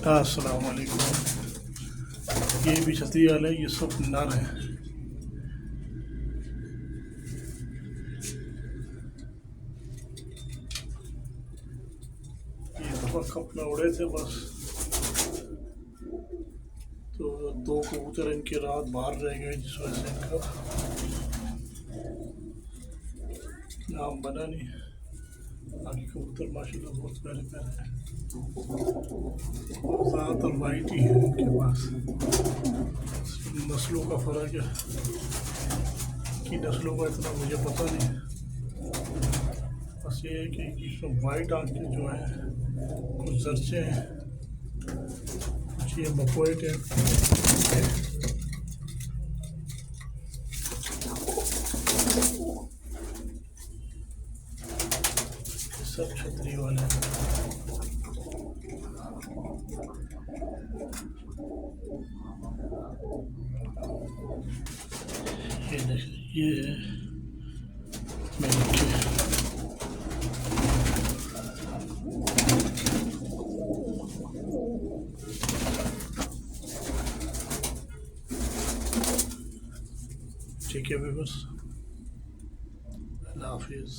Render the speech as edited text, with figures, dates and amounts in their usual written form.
अस्सलाम वालेकुम। ये भी छतरी वाले, ये सब नर हैं। ये दफा अपना उड़े थे बस, तो दो कबूतर इनके रात बाहर रह गए, जिस वजह से इनका नाम बना नहीं। बाकी कबूतर माशाल्लाह बहुत प्यारे प्यारे हैं, ज़्यादातर वाइट ही है इनके पास। नस्लों का फ़र्क है कि नस्लों का इतना मुझे पता नहीं, बस ये है कि इसमें वाइट आंखें जो हैं कुछ जरचे हैं, कुछ ये मकोए टाइप सब छतरी वाले हैं। ये देखिए, ये है मेरे ठीक है, बस अल्लाह हाफिज़।